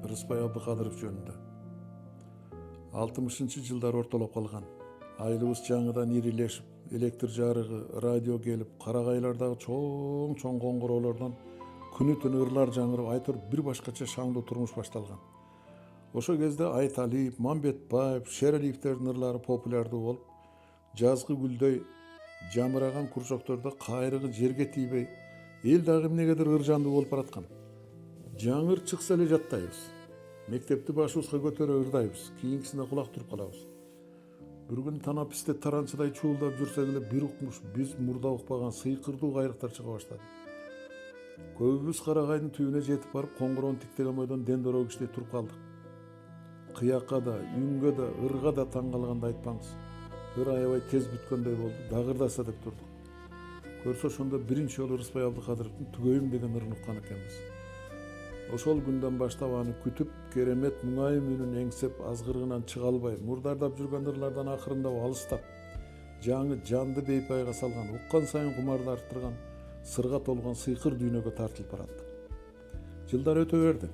Рыспай Абдыкадыров жөнүндө. 60-жылдар ортолоп калган. Айылыбыз жаңыдан ирилешип, электр жарыгы, радио келип, карагайлардагы чоң коңгуроолордон күнү түнү ырлар жаңырып, айтор бир башкача шаңдуу турмуш башталган. Ошол кезде Айталиев, Мамбетбаев, Шералиевтердин ырлары популярдуу болуп, жазгы гүлдөй жамыраган курчоктордо кайрыгы жерге тийбей, эл дагы эмнегедир ыржандуу болуп бараткан. Жаңыр чыкса эле жаттайбыз. Мектепти башыбызга көтөрө ырдайбыз, кийинкисине кулак туруп калабыз. Бир күн танаписте таранчыдай чуулдап жүрсек эле бир укмуш биз мурда укпаган сыйкырдуу кайрыктар чыга баштады. Көбүбүз карагайдын түбүнө жетип барып, коңгуроону тиктеген бойдон дендороо кишидей туруп калдык. Кыякка да, үнгө да, ырга да таң калганды айтпаңыз. Ыр аябай тез бүткөндөй болду, дагырдаса деп турдук. Көрсө ошондо биринчи жолу Рыспай Абдыкадыровдун түгөйүм деген ырын уккан экенбиз. Ошол күндөн баштап аны күтүп, керемет муңайым үнүн эңсеп, азгырыгынан чыга албай, мурдардап жүргөн ырлардан акырындап алыстап, жаңы жанды бейпайга салган, уккан сайын кумарды арттырган, сырга толгон сыйкыр дүйнөгө тартылып барат. Жылдар өтө берди.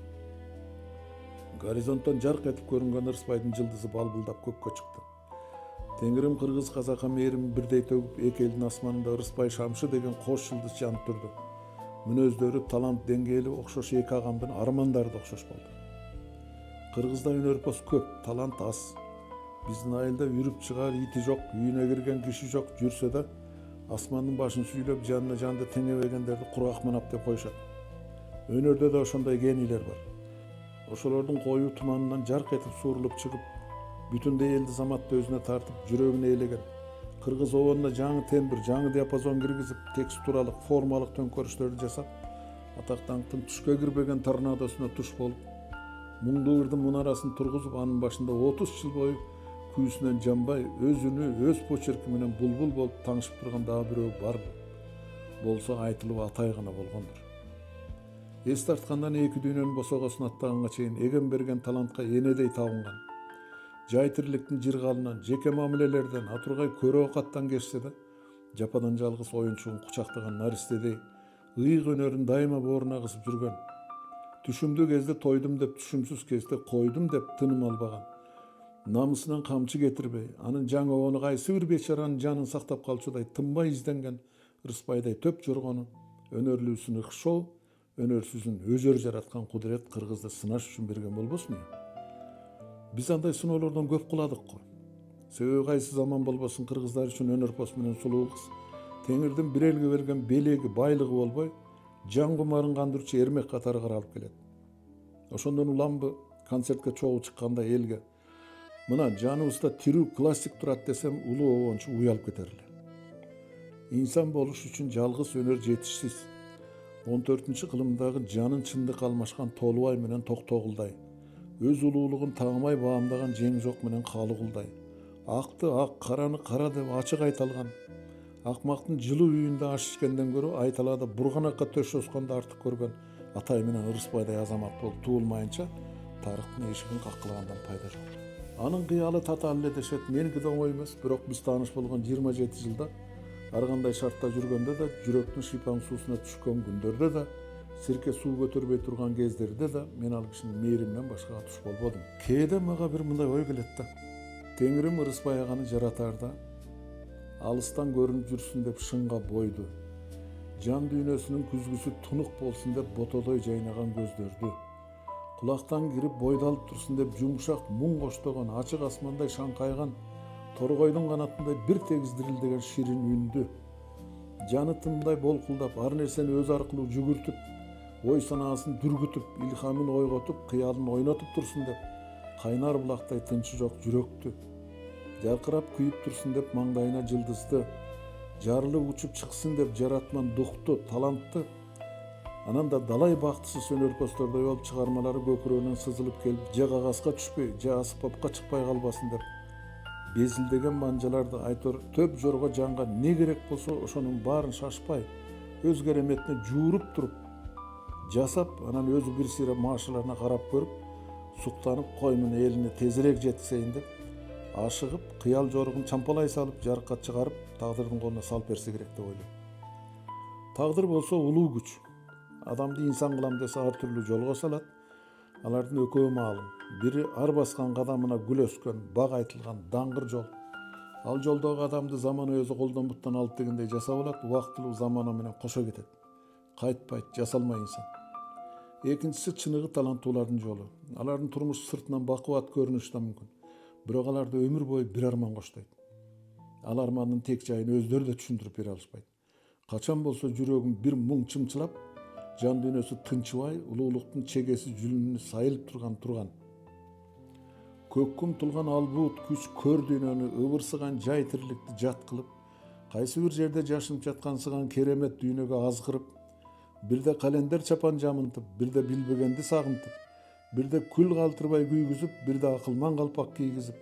Горизонттон жарк этип көрүнгөн Рыспайдын жылдызы балбылдап көккө чыкты. Теңирим кыргыз казакка мээрим бирдей төгүп, эки элдин асманында Рыспай шамшы деген кош жылдыз жанып турду. Мүнөздөрү, талант деңгээли окшош эки агамдын армандары да окшош болду. Кыргызда өнөрпос көп, талант аз. Биздин айылда үрүп чыгар ити жок, үйүнө кирген киши жок жүрсө да, асмандын башын сүйлөп, жанына жанды теңебегендерди кургак манап деп коюшат. Өнөрдө да ошондой генийлер бар. Ошолордун коюу туманынан жарк этип суурулуп чыгып, бүтүндөй элди заматты өзүнө тартып, жүрөгүнө ээлеген, кыргыз обонуна жаңы тембр, жаңы диапазон киргизип, текстуралык, формалык төңкөрүштөрдү жасап, атактанктын түшкө кирбеген торнадосуна туш болуп, муңдуу ырдын мунарасын тургузуп, анын башында 30 жыл бою күйүүсүнөн жанбай, өз үнү, өз почерки менен булбул болуп таңышып турган дагы бирөө барбы? Болсо айтылып атай гана болгондур. Эс тарткандан эки дүйнөнүн босогосун аттаганга чейин эген берген талантка энедей табынган. Жай тирликтин жыргалынан, жеке мамилелерден, атургай көрө окаттан кечсе да, жападан жалгыз оюнчугун кучактаган наристедей ыйык өнөрүн дайыма бооруна кысып жүргөн. Түшүмдүү кезде тойдум деп, түшүмсүз кезде койдум деп тыным албаган. Намысынан камчы кетирбей, анын жаңы обону кайсы бир бечаранын жанын сактап калчудай тынбай изденген Рыспайдай төп жоргону, өнөрлүүсүн ыкшоо, өнөрсүзүн өзөр жараткан кудурет кыргызды сынаш үчүн берген болбосун? Биз андай сыноолордон көп куладык го. Себеби кайсы заман болбосун кыргыздар үчүн өнөрпос менен сулуу кыз Теңирдин бир элге берген белеги, байлыгы болбой, жан кумарын кандырчу эрмек катары каралып келет. Ошондон уламбы концертке чогуу чыкканда элге мына жаныбызда тирүү классик турат десем, улуу обончу уялып кетер эле. Инсан болуш үчүн жалгыз өнөр жетишсиз. 14-кылымдагы жанын чындыкка алмашкан Толубай менен Токтогулдай, өз улуулугун таамай баамдаган Жеңжок менен Калыгулдай, акты ак, караны кара деп ачык айта алган, акмактын жылуу үйүндө аш ичкенден көрө айталаада бурганакка төш осконду артык көргөн Атай менен Рыспайдай азамат болуп туулмайынча тарыхтын эшигин каккылагандан пайда жок. Анын кыялы татаал эле дешет. Меники да оңой эмес, бирок биз тааныш болгон 27 жылда ар кандай шартта жүргөндө да, жүрөктүн шыйпаң суусуна түшкөн күндөрдө да, сирке суу көтөрбөй турган кездерде да мен ал кишинин мээриминен башкага туш болбодум. Кээде мага бир мындай ой келет да. Теңирим Рыспай аганы жаратаарда алыстан көрүнүп жүрсүн деп шыңга бойду. Жан дүйнөсүнүн күзгүсү тунук болсун деп ботодой жайнаган көздөрдү. Кулактан кирип бойдалып турсун деп жумшак муң коштогон, ачык асмандай шаңкайган, торгойдун канатындай бир тегиз дирилдеген ширин үндү. Жаны тындай болкулдап, ар нерсени өз аркылуу жүгүртүп, ой санаасын дүргүтүп, илхамын ойготуп, кыялын ойнотуп турсун деп, кайнар булактай тынчы жок жүрөктү. Жаркырап күйүп турсун деп маңдайына жылдызды, жарылып учуп чыксын деп жаратман дукту, талантты. Анан да далай бактысыз өнөрпостордой болуп чыгармалары көкүрөгүнөн сызылып келип, же кагазга түшпөй, же аспапка чыкпай калбасын деп безилдеген манжаларды айтор төп жорго жанга не керек болсо ошонун баарын шашпай, өз кереметине жууруп туруп жасап, анан өзү бир сыйра маашыларына карап көрүп, суктанып кой мен элине тезирээк жеткизейин деп ашыгып, кыял жоругун чампалай салып, жарыкка чыгарып, тагдырдын колуна салып берсе керек деп ойлойм. Тагдыр болсо улуу күч. Adamды insan kılam dese ар türlü жолго салат. Алардын экөө маалым. Бири ар баскан кадамына гүл өскөн, бак айтылган даңгыр жол. Ал жолдогу адамды заман өзү колдон буттан алып дегендей жасап алат, убактылуу замана менен кошо кетет. Кайтпайт, жасалмай инсан. Экинчиси чыныгы таланттуулардын жолу. Алардын турмуш сыртынан бакубат көрүнүшү да мүмкүн. Бирок аларды өмүр бою бир арман коштойт. Ал армандын тек жайын өздөрү да түшүндүрүп бере алышпайт. Качан болсо жүрөгүн бир muң чымчылап, жан дүйнөсү тынчыбай, улуулуктун чегеси жүлүнү сайылып турган. Көккүм тулган албуут күч көр дүйнөнү ыбырсыган жай тириликти жат кылып, кайсы бир жерде жашынып жаткансыган керемет дүйнөгө азгырып, бирде календер чапан жамынтып, бирде билбегенди сагынтып, бирде күл калтырбай күйгүзүп, бирде акылман калпак кийгизип,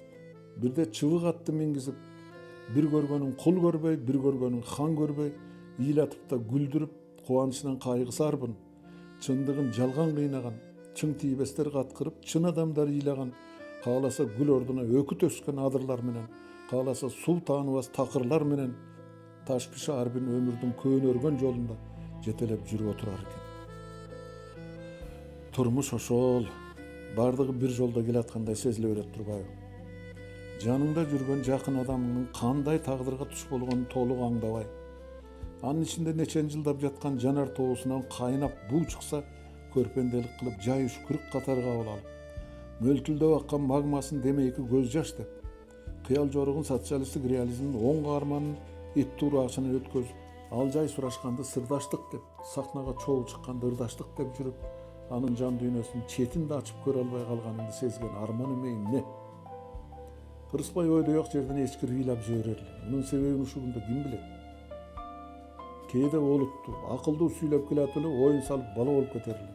бирде чыбык атты мингизип, бир көргөнүн кул көрбөй, бир көргөнүн хан көрбөй, ыйлатып да күлдүрүп, кубанычынан кайгысы арбын, чындыгын жалган кыйнаган, чың тийбестер каткырып, чын адамдар ыйлаган, кааласа гүл ордуна өкүт өскөн адырлар менен, кааласа суу тааныбас такырлар менен, ташпышы арбин өмүрдүн көөнөргөн жолунда жетелеп жүрүп отурар экен. Турмуш ошол, бардыгы бир жолдо келаткандай сезиле берет турбайбы? Жаныңда жүргөн жакын адамыңдын кандай тагдырга туш болгонун толук аңдабай, анын ичинде нечен жылдап жаткан жанар тоосунан кайнап буу чыкса, көрпенделик кылып жай үшкүрүк катары кабыл алып, мөлтүлдөп аккан магмасын демейки көз жаш деп, кыял жоругун социалисттик реализмдин оң каарманын эт туурашынан өткөзүп, ал жай сурашканды сырдаштык деп, сахнага чогуу чыкканды ырдаштык деп жүрүп, анын жан дүйнөсүнүн четин да ачып көрө албай калганыңды сезген арман эмне эмне? Кырыспай ойдойок жерден эчкир ыйлап жиберерли. Мунун себебин ушул күндө ким билет? Кээде олуттуу, акылдуу сүйлөп келатып эле оюн салып бала болуп кетер эле.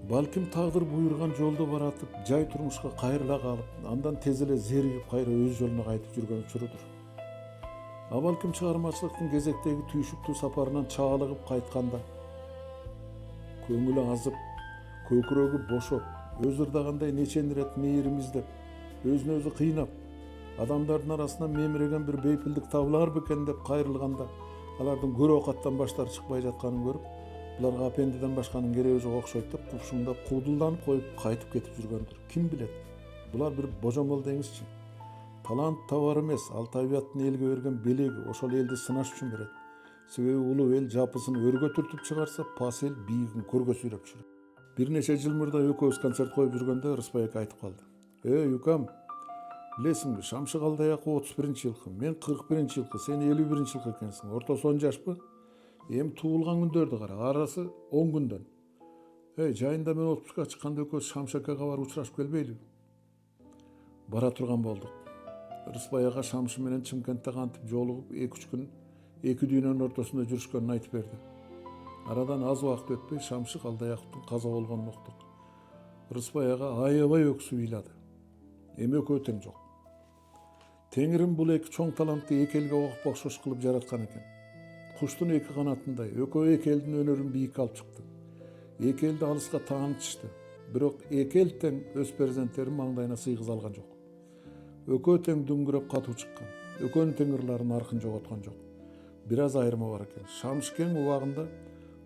Балким тагдыр буйрган жолдо баратып, жай турмушка кайрыла калып, андан тез эле зеригип кайра өз жолуна кайтып жүргөн учурудур. А балким чыгармачылыктын кезектеги түйшүктүү сапарынан чаалыгып кайтканда, көңүлү азып, көкүрөгү бошоп, өз ырдагандай нечен ирет мээрим издеп, өзүн өзү кыйнап, адамдардын арасынан мемиреген бир бейпилдик табылар бекен деп кайрылганда, алардын көрө оокаттан баштары чыкпай жатканын көрүп, буларга апендиден башканын кереги жок окшойт деп купшуңдап куудулданып коюп кайтып кетип жүргөндүр. Ким билет? Булар бир божомол деңизчи. Талант табар эмес, ал табияттын элге берген белеги, ошол элди сынаш үчүн берет. Себеби улуу эл жапысын өргө түртүп чыгарса, пас эл бийигин көргө сүйрөп жүрөт. Бир нече жыл мурда экөөбүз концерт коюп жүргөндө Рыспай эке айтып калды. Юкам, билесиңби, Шамшык Алдаяқов 31-жылкы, мен 41-жылкы, сен 51-жылкы экенсиң. Ортосу 10 жашпы? Эми туулган күндөрдү кара, арасы 10 күндөн. Жайында мен отпускка чыкканда экөөбүз Шамшыкка барып учурашып келбейлиби? Бара турган болдук. Рыспай ага Шамшы менен Чымкентте кантип жолугуп 2-3 күн эки дүйнөнүн ортосунда жүрүшкөнүн айтып берди. Арадан аз убакыт өтпөй Шамшык Алдаяковдун каза болгонун уктук. Рыспай ага аябай өксүп ыйлады. Эми экөө тең жок. Теңирим бул эки чоң талантты эки элге окпокшош кылып жараткан экен. Куштун эки канатындай экөө эки элдин өнөрүн бийикке алып чыкты. Эки элди алыска таанытышты. Бирок эки эл тең өз перзенттерин маңдайына сыйгыза алган жок. Экөө тең дүңгүрөп катуу чыккан. Экөөнүн тең ырларын аркын жоготкон жок. Бир аз айырма бар экен. Шамшыкең убагында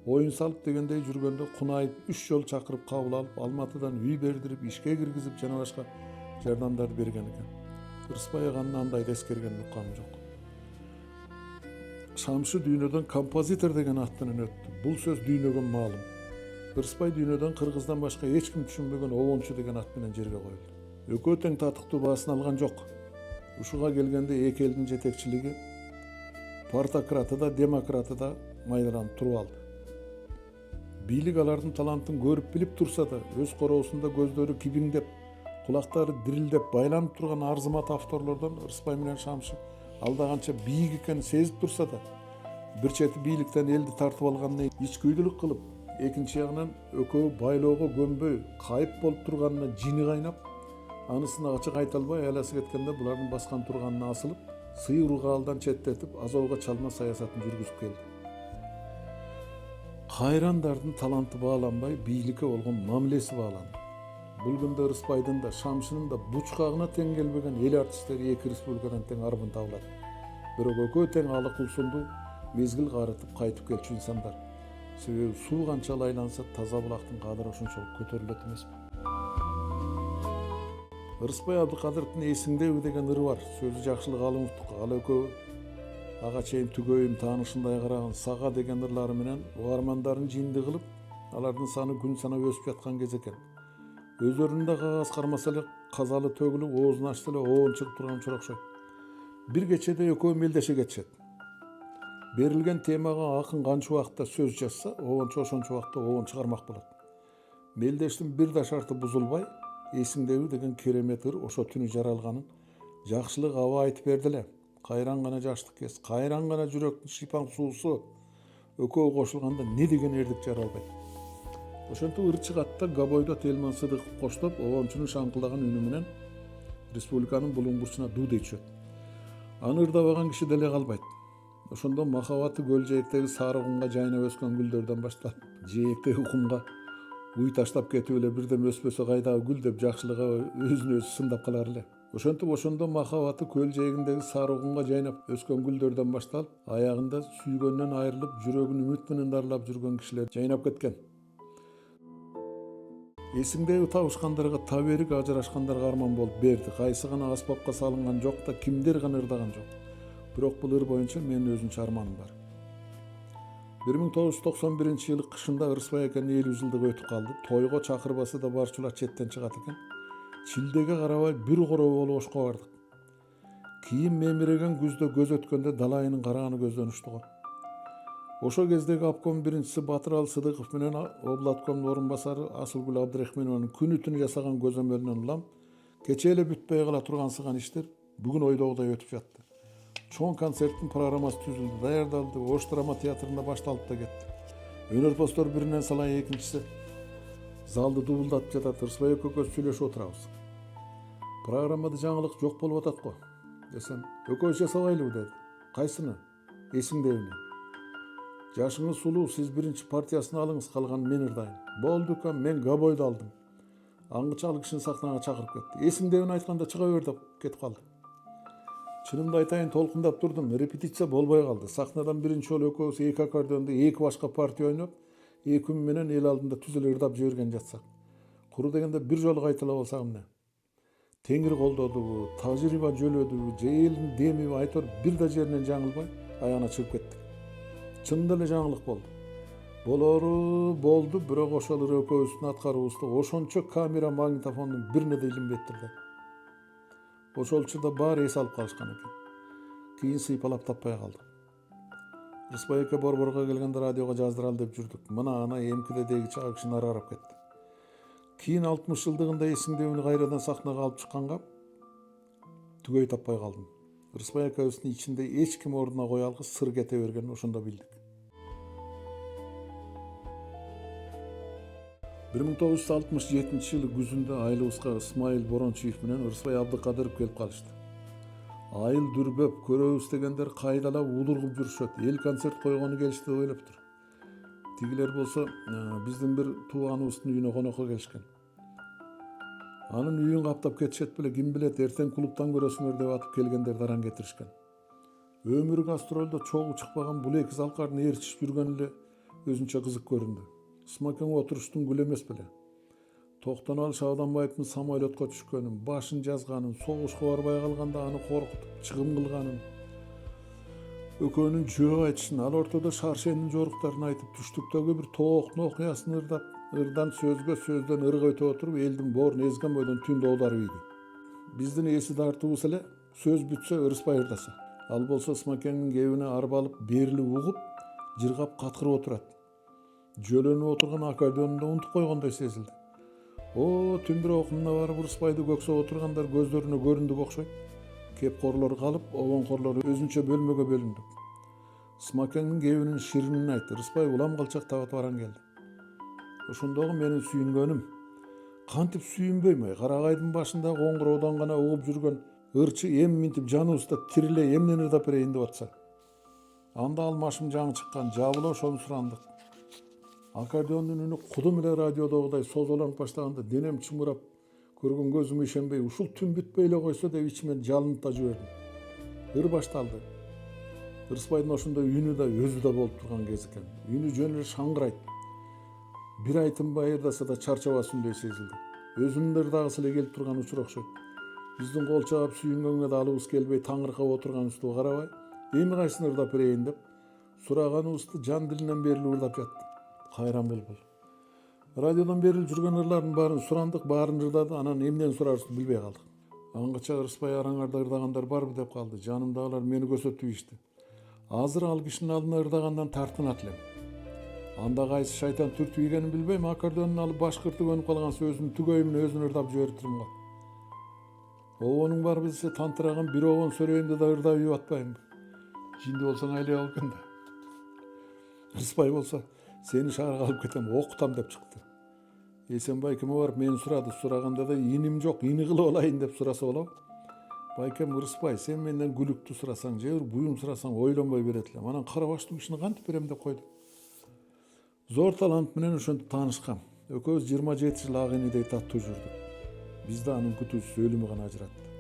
оюн салып дегендей жүргөндө кунайып 3 жол чакырып кабыл алып, Алматыдан үй бердирип, ишке киргизип жана башка жардамдарды берген экен. Рыспай аганын андайды эскергенин уккамым жок. Шамшы дүйнөдөн композитор деген ат менен өттү. Бул сөз дүйнөгө маалым. Рыспай дүйнөдөн кыргыздан башка эч ким түшүнбөгөн обончу деген ат менен жерге коюлду. Экөө тең татыктуу баасын алган жок. Ушуга келгенде эки элдин жетекчилиги партократы да, демократы да майдаланып туруп алды. Бийлик алардын талантын көрүп билип турса да, өз короосунда көздөрү кибиңдеп, кулактары дирилдеп байланып турган арзымат авторлордон Рыспай менен Шамшы алдаганча бийик экенин сезип турса да, бир чети бийликтен элди тартып алганына ичкүйдүлүк кылып, экинчи ягынан экөө байлоого көнбөй, кайып болуп турганына жини кайнап, анысына ачык айта албай айласы кеткенде булардын баскан турганына асылып, сый ургаалдан четтетип, азоого чалма саясатын жүргүзүп келди. Кайрандардын таланты бааланбай, бийликке болгон мамилеси бааланды. Бул күндө Рыспайдын да, Шамшынын да бучкагына тең келбеген эл артисттери эки республикадан тең арбын табылат. Бирок экөө тең алык улсунду мезгил карытып кайтып келчү инсандар. Себеби суу канча айланса таза булактын кадыры ошончолук көтөрүлөт эмеспи. Ырысбай Абдыкадыровдун эсиңдеби деген ыры бар. Сөзү Жакшылык Алымовдуку. Ал экөө ага чейин түгөйүм таанышындай караган Сага деген ырлары менен угармандарын жиынды кылып, алардын саны күн санап өсүп жаткан кез экен. Өздөрүнүн да кагаз кармаса эле казалы төгүлүп, оозун ачса эле оон чыгып турган учур окшойт. Бир кечеде экөө мелдеше кетишет. Берилген темага акын канча убакытта сөз жазса, оончу ошончо убакытта оон чыгармак болот. Мелдештин бир да шарты бузулбай, эсиңдеби деген керемет ыр ошо түнү жаралганын Жакшылык аба айтып берди эле. Кайран гана жаштык кез, кайран гана жүрөктүн шыйпаң суусу экөө кошулганда не деген эрдик жаралбайт. Ошентип ыр чыгат да Габойдо Телман Сыдыков коштоп, оончунун шаңкылдаган үнү менен республиканын булуң бурчуна ду дей түшөт. Аны ырдабаган киши деле калбайт. Ошондо махабаты көл жээктеги сары кумга жайнап өскөн гүлдөрдөн баштап, жээктеги кумга уй таштап кетип эле бирдем өспөсө кайдагы гүл деп Жакшылык аба өзүн өзү сындап калар эле. Ошентип ошондо махабаты көл жээгиндеги сары кумга жайнап өскөн гүлдөрдөн башталып, аягында сүйгөндөн айрылып, жүрөгүн үмүт менен дарлап жүргөн кишилер жайнап кеткен. Эсиңдеги табышкандарга таберик, ажырашкандарга арман болуп берди. Кайсы гана аспапка салынган жок да, кимдер гана ырдаган жок. Бирок бул ыр боюнча менин өзүнчө арманым бар. 1991-жылы кышында Ырысбай экенин 50 жылдыгы өтүп калды. Тойго чакырбаса да барчулар четтен чыгат экен. Чилдеге карабай бир короо болуп ошко бардык. Кийин мемиреген күздө көз өткөндө далайынын караганы көздөн учту го. Ошо кездеги обком биринчиси Батыралы Сыдыков менен облаткомдун орун басары Асылгүл Абдрахменованын күнү түнү жасаган көзөмөлүнөн улам кече эле бүтпөй кала турган сыган иштер бүгүн ойдогудай өтүп жатты. Чоң концерттин программасы түзүлдү, даярдалды, Ош драма театрында башталып да кетти. Өнөрпоздор биринен салайын, экинчиси залды дубулдатып жатат. Ырысбай экөөбүз сүйлөшүп отурабыз. Программада жаңылык жок болуп атат го десем, экөөбүз жасабайлыбы деди. Кайсыны? Эсиңдебини? Жашыңыз сулуу, сиз биринчи партиясын алыңыз, калган мен ырдайын. Болду экен, мен Габойду алдым. Аңгыча ал кишини сахнага чакырып кетти. Эсиңдебини айтканда чыга бер деп кетип калды. Чынымды айтайын, толкундап турдум, репетиция болбой калды. Сахнадан биринчи жолу экөөбүз эки аккордеондо эки башка партия ойноп, эки күн менен эл алдында түз эле ырдап жиберген жатсак. Куру дегенде бир жолу кайтала болсак эмне? Теңир колдодубу, тажрыйба жөлөдүбү, же элдин демиби айтор бир да жеринен жаңылбай аягына чыгып кеттик. Чындап эле жаңылык болду. Болору болду, бирок ошол ыр экөөбүздүн аткарыбызда ошончо камера магнитофондун бирине да илинбей турду. Ошол учурда баары эс алып калышкан экен. Кийин сыйпалап таппай калдык. Ырысбай эке Борборго келгенде радиого жаздыралы деп жүрдүк. Мына ана эмкиде деги чагы киши нары карап кетти. Кийин 60 жылдыгында эсиңдебини кайрадан сахнага алып чыкканга түгөй таппай калдым. Ырысбай экөөбүздүн ичинде эч ким ордуна кое алгыс сыр кете бергенин ошондо билдик. 1967-жылы күзүндө айылыбызга Исмайыл Борончиев менен Ырысбай Абдыкадыров келип калышты. Айыл дүрбөп, көрөбүз дегендер кайдалап улургуп жүрүшөт. Эл концерт койгону келишти деп ойлоптур. Тигилер болсо биздин бир тууганыбыздын үйүнө конокко келишкен. Анын үйүн каптап кетишет беле, ким билет, эртең клубтан көрөсүңөр деп атып келгендер даран кетиришкен. Өмүрү гастролдо чогуу чыкпаган бул эки залкардын ээрчишип жүргөнү эле өзүнчө кызык көрүндү. Смакең отуруштун гүлү эмес беле. Токтонал Шабданбаевдин самолетко түшкөнүн, башын жазганын, согушка барбай калганда аны коркутуп чыгым кылганын, экөөнүн жөө айтышын, ал ортодо Шаршендин жоруктарын айтып, түштүктөгү бир тооктун окуясын ырдап, ырдан сөзгө, сөздөн ырга өтө отуруп, элдин боорун эзген бойдон түндө оодарып ийди. Биздин эси тартуубуз эле сөз бүтсө Ырысбай ырдаса. Ал болсо Смакеңдин кебине арбалып, берилип угуп, жыргап каткырып отурат. Жөлөнүп отурган аккордеонунда унутуп койгондой сезилди. Түндүр окумуна барып Ырысбайды көксөп отургандар көздөрүнө көрүндүк окшойт. Кепкорлор калып, обонкорлор өзүнчө бөлмөгө бөлүндүк. Смакеңдин кебинин ширинин айтты. Ырысбай улам калчак табат баран келди. Ошондогу менин сүйүнгөнүм. Кантип сүйүнбөймө? Карагайдын башында коңгуроодон гана угуп жүргөн ырчы эми минтип жаныбызда тирилей эмнени ырдап берейин деп атса. Анда алмашым жаңы чыккан, жабыла ошону сурандык. Аккордеондун үнү кудум эле радиодогудай созолонуп баштаганда денем чымырап, көргөн көзүмө ишенбей, ушул түн бүтпөй эле койсо деп ичимен жалынып да жибердим. Ыр башталды. Ырысбайдын ошондой үнү да өзү да болуп турган кез экен. Үнү жөн эле шаңгырайт. Бир ай тынбай ырдаса да чарчабасындай сезилди. Өзүнүн да ырдагысы эле келип турган учур окшойт. Биздин кол чаап сүйүнгөнгө да алыбыз келбей таңыркап отурганыбызды карабай, эми кайсысын ырдап берейин деп сураганыбызды жан дилинен берилип ырдап жатты. Кайран булбул. Радиодон берилип жүргөн ырлардын баарын сурандык, баарын ырдады, анан эмнени сурарыбызды билбей калдык. Аңгыча Ырысбай араңарда ырдагандар барбы деп калды. Жанымдагылар мени көзөтүп ийишти. Азыр ал кишинин алдына ырдагандан тартынат элем. Анда кайсы шайтан түртүп ийгенин билбейм, аккордеонун алып башкырты көнүп калган сөзүн түгөй менен өзүн ырдап жибердим го. Обонуң бар билсе тантыраган бир обон сөйлөйүндө да ырдап ийип атпайбы? Жинди болсоң айлай ал экен да. Ырысбай болсо сени шаарга алып кетем, окутам деп чыкты. Эсен байкеме барып мени сурады. Сураганда да иним жок, ини кылып алайын деп сураса болобу? Байкем, Ырысбай, сен менден күлүктү сурасаң, же бир буюм сурасаң ойлонбой берет элем. Анан карабаштуу кишини кантип берем деп койду. Зор талант менен ошентип таанышкам. Экөөбүз 27 жыл ак инидей таттуу жүрдүк. Бизди анын күтүүчүсү өлүмү гана ажыратты.